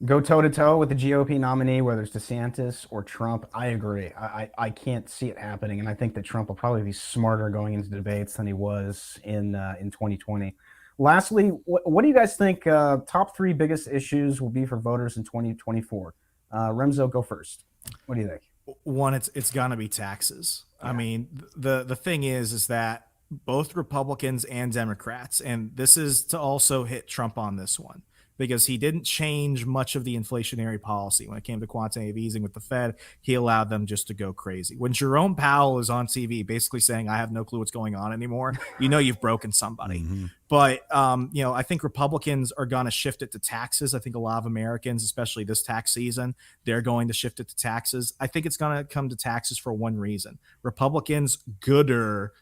Go toe to toe with the GOP nominee, whether it's DeSantis or Trump. I agree. I can't see it happening, and I think that Trump will probably be smarter going into debates than he was in 2020. Lastly, what do you guys think top three biggest issues will be for voters in 2024? Remzo, go first. What do you think? One, it's gonna be taxes. I Yeah. mean, the thing is that both Republicans and Democrats, and this is to also hit Trump on this one, because he didn't change much of the inflationary policy when it came to quantitative easing with the Fed. He allowed them just to go crazy. When Jerome Powell is on TV basically saying, I have no clue what's going on anymore, you know you've broken somebody. Hmm. But I think Republicans are going to shift it to taxes. I think a lot of Americans, especially this tax season, they're going to shift it to taxes. I think it's going to come to taxes for one reason: Republicans gooder,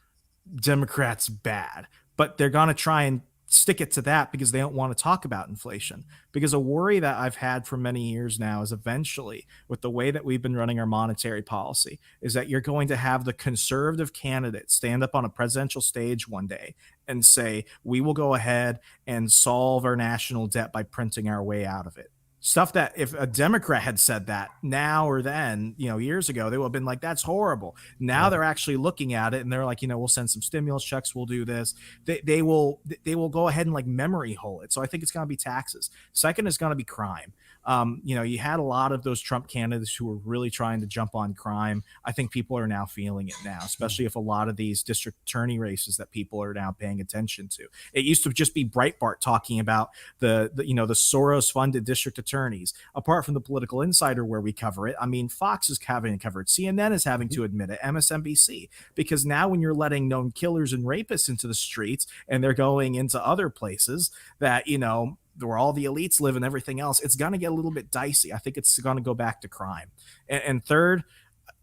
Democrats bad. But they're going to try and stick it to that because they don't want to talk about inflation. Because a worry that I've had for many years now is eventually, with the way that we've been running our monetary policy, is that you're going to have the conservative candidate stand up on a presidential stage one day and say, we will go ahead and solve our national debt by printing our way out of it. Stuff that if a Democrat had said that now or then, years ago, they would have been like, that's horrible. Now they're actually looking at it and they're like, we'll send some stimulus checks, we'll do this. They will go ahead and like memory hole it. So I think it's going to be taxes. Second is going to be crime. You had a lot of those Trump candidates who were really trying to jump on crime. I think people are now feeling it now, especially if a lot of these district attorney races that people are now paying attention to. It used to just be Breitbart talking about the Soros funded district attorneys. Apart from the Political Insider where we cover it, I mean, Fox is having it covered. CNN is having to admit it. MSNBC, because now when you're letting known killers and rapists into the streets and they're going into other places that, where all the elites live and everything else, it's going to get a little bit dicey. I think it's going to go back to crime. And third,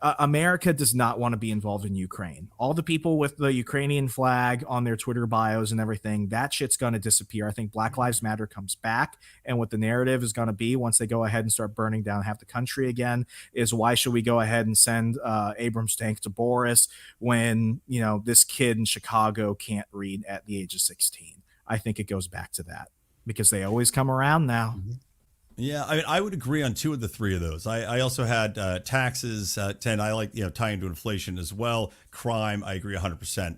America does not want to be involved in Ukraine. All the people with the Ukrainian flag on their Twitter bios and everything, that shit's going to disappear. I think Black Lives Matter comes back. And what the narrative is going to be once they go ahead and start burning down half the country again is, why should we go ahead and send Abrams tank to Boris when, this kid in Chicago can't read at the age of 16? I think it goes back to that, because they always come around now. Yeah, I mean, I would agree on two of the three of those. I also had taxes, 10. I like, tying to inflation as well. Crime, I agree 100%.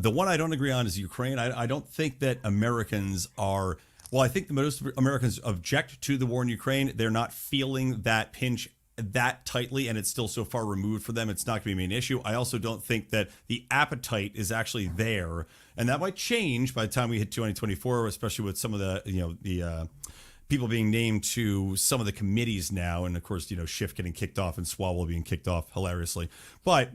The one I don't agree on is Ukraine. I don't think that Americans are, well, I think most Americans object to the war in Ukraine. They're not feeling that pinch that tightly, and it's still so far removed for them, it's not going to be an issue. I also don't think that the appetite is actually there, and that might change by the time we hit 2024, especially with some of the people being named to some of the committees now, and of course, Schiff getting kicked off and Swalwell being kicked off hilariously. But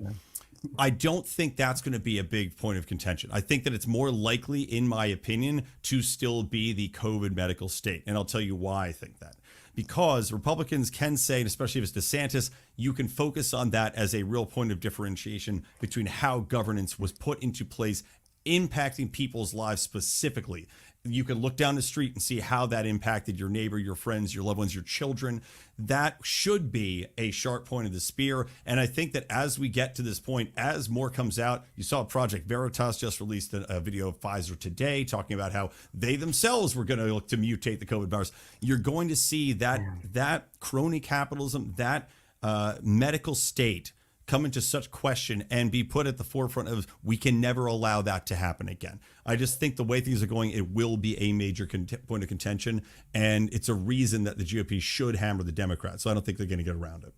I don't think that's going to be a big point of contention. I think that it's more likely, in my opinion, to still be the COVID medical state, and I'll tell you why I think that. Because Republicans can say, and especially if it's DeSantis, you can focus on that as a real point of differentiation between how governance was put into place, impacting people's lives specifically. You can look down the street and see how that impacted your neighbor, your friends, your loved ones, your children. That should be a sharp point of the spear. And I think that as we get to this point, as more comes out, you saw Project Veritas just released a video of Pfizer today talking about how they themselves were going to look to mutate the COVID virus. You're going to see that crony capitalism, that medical state come into such question and be put at the forefront of, we can never allow that to happen again. I just think the way things are going, it will be a major point of contention, and it's a reason that the GOP should hammer the Democrats. So I don't think they're going to get around it.